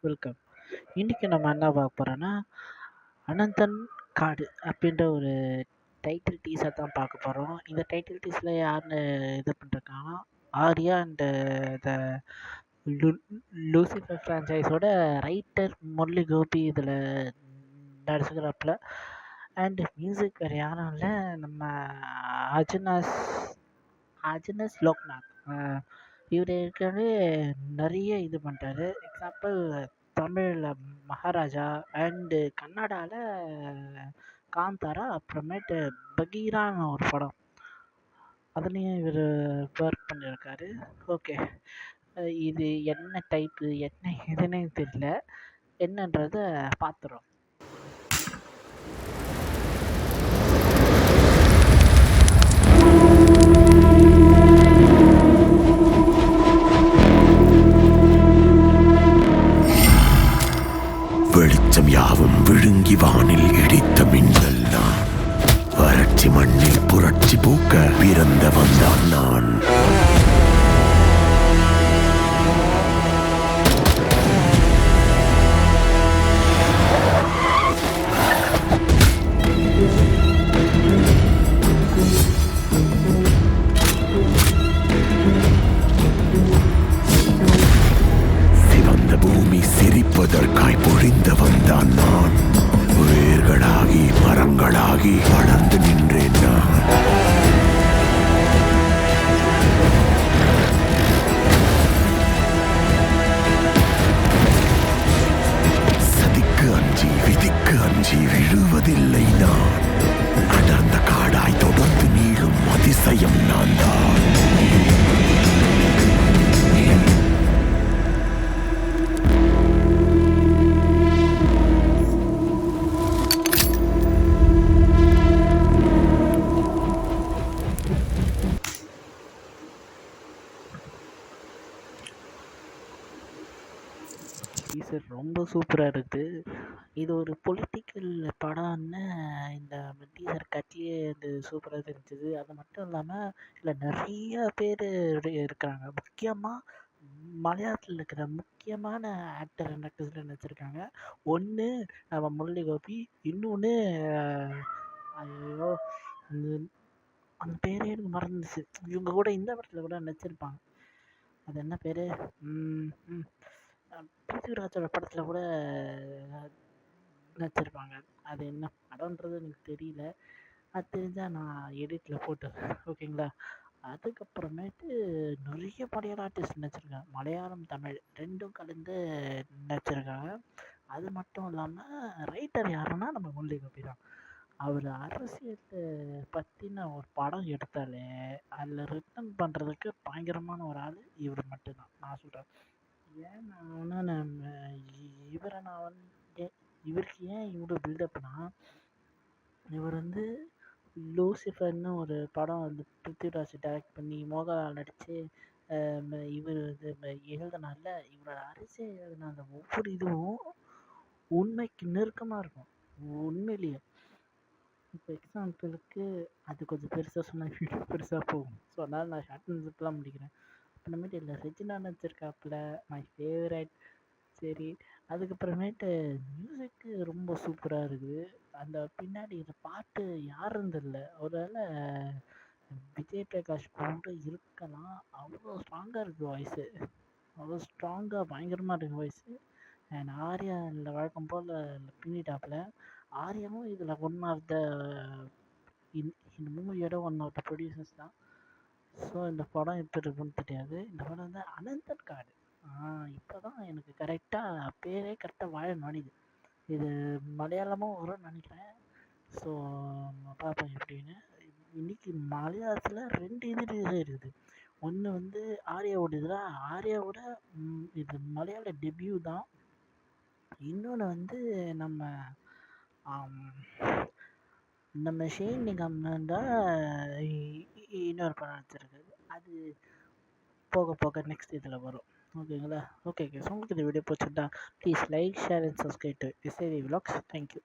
Welcome. இன்னைக்கு நம்ம என்ன பார்க்க போறோம்னா, அனந்தன் காடு அப்படின்ற ஒரு டைட்டில் டீஸர் தான் பார்க்க போறோம். இந்த டைட்டில் டீஸில் யாருன்னு இது பண்ணிருக்காங்கன்னா, ஆர்யா அண்ட் த லூசிஃபர் ஃப்ரான்ச்சைஸோட ரைட்டர் முரளி கோபி இதில் நடிச்சுக்கிறாப்புல. அண்ட் மியூசிக் வேறு யாரும் இல்லை, நம்ம அஜினாஸ் அஜினஸ் லோக்நாத். இவர் ஏற்கனவே நிறைய இது பண்ணிட்டாரு. எக்ஸாம்பிள் தமிழில் மகாராஜா அண்டு கன்னடாவில் காந்தாரா, அப்புறமேட்டு பகீரான்னு ஒரு படம், அதுலேயும் இவர் ஒர்க் பண்ணியிருக்காரு. ஓகே, இது என்ன டைப்பு என்ன இதுன்னு தெரியல, என்னன்றதை பார்த்துறோம். வெளிச்சம் யாவும் விழுங்கி வானில் இடித்த மின்னல் நான். வறட்சி மண்ணில் புரட்சி பூக்க பிறந்த வந்தான் நான். சிவந்த பூமி சிரிப்பதற்காய் பொழிந்த வந்தான் நான். வேர்களாகி மரங்களாகி வளர்ந்து நின்றேன் நான். சதிக்கு அஞ்சி விதிக்கு அஞ்சி விழுவதில்லை நான். அடர்ந்த காடாய் தொடர்ந்து நீளும் அதிசயம் நான் தான். டீசர் ரொம்ப சூப்பராக இருக்குது. இது ஒரு பொலிட்டிக்கல் படம்னு இந்த டீசர் கட்லியே இது சூப்பராக தெரிஞ்சுது. அது மட்டும் இல்லாமல் இதில் நிறைய பேர் இருக்கிறாங்க. முக்கியமாக மலையாளத்தில் இருக்கிற முக்கியமான ஆக்டர் அண்ட் ஆக்ட்ரஸில் நடிச்சிருக்காங்க. ஒன்று நம்ம முரளி கோபி, இன்னொன்று ஐயோ அந்த பேரே எனக்கு மறந்துச்சு. இவங்க கூட இந்த படத்தில் கூட நடிச்சிருப்பாங்க. அது என்ன பேர், பிருத்திவிராஜோட படத்தில் கூட நடிச்சிருப்பாங்க. அது என்ன படம்ன்றது எனக்கு தெரியல. அது தெரிஞ்சால் நான் எடிட்டில் போட்டுறேன், ஓகேங்களா. அதுக்கப்புறமேட்டு நிறைய மலையாள ஆர்டிஸ்ட் நடிச்சிருக்காங்க. மலையாளம் தமிழ் ரெண்டும் கலந்து நடிச்சிருக்காங்க. அது மட்டும் இல்லாமல் ரைட்டர் யாருன்னா நம்ம முரளி கோபி தான். அவர் அரசியலை பற்றின ஒரு படம் எடுத்தாலே அதில் ரிட்டன் பண்ணுறதுக்கு பயங்கரமான ஒரு ஆள் இவர் மட்டும்தான் நான் சொல்கிறேன். ஏன்னா நம்ம இவரை நான் வந்து இவருக்கு ஏன் இவ்வளோ பில்டப்னா, இவர் வந்து லூசிஃபர்னு ஒரு படம் வந்து பிருத்திவிராஜ் டைரக்ட் பண்ணி மோகன்லால் நடித்து இவர் இது எழுதினால இவரோட அரசியல் எழுதின அந்த ஒவ்வொரு இதுவும் உண்மைக்கு நெருக்கமாக இருக்கும். உண்மையிலேயே இப்போ எக்ஸாம்பிளுக்கு அது கொஞ்சம் பெருசாக சொன்னால் வீடியோ பெருசாக போகும். ஸோ அதனால் நான் ஷார்ட் அண்ட் சிம்பிளாக முடிக்கிறேன். அப்புறமேட்டு இல்லை ரெஜினா நடிச்சிருக்காப்புல, மை ஃபேவரட். சரி, அதுக்கப்புறமேட்டு மியூசிக்கு ரொம்ப சூப்பராக இருக்குது. அந்த பின்னாடி இந்த பாட்டு யாருன்னு தெரியல, ஒருவேளை விஜய் பிரகாஷ் கூட இருக்கலாம். அவ்வளோ ஸ்ட்ராங்காக இருக்குது வாய்ஸு, அவ்வளோ ஸ்ட்ராங்காக பயங்கரமாக இருக்குது வாய்ஸு. அண்ட் ஆர்யா இல்லை வழக்கம் போல் பின்னிட்டாப்புல. ஆர்யாவும் இதில் ஒன் ஆஃப் த இந்த மூவியோட ஒன் ஆஃப் த ப்ரொடியூசர்ஸ் தான். ஸோ இந்த படம் எப்படி இருக்குன்னு தெரியாது. இந்த படம் வந்து அனந்தன் காடு. இப்போ தான் எனக்கு கரெக்டாக பேரே கரெக்டாக வாழ நுழையுது. இது மலையாளமும் வரும்னு நினைக்கிறேன். ஸோ பார்ப்போம் எப்படின்னு. இன்னைக்கு மலையாளத்தில் 2 இது இருக்குது. ஒன்று வந்து ஆர்யாவோட இதில் ஆர்யாவோட இது மலையாள டெபியூ தான். இன்னொன்று வந்து நம்ம ஷெயின் நிகாம் தான் இன்னொரு படம் நடிச்சிருக்கு. அது போக போக நெக்ஸ்ட் இதில் வரும், ஓகேங்களா. ஓகே, உங்களுக்கு இந்த வீடியோ பிடிச்சிருந்தா please like, share and subscribe to SAV Vlogs. Thank you.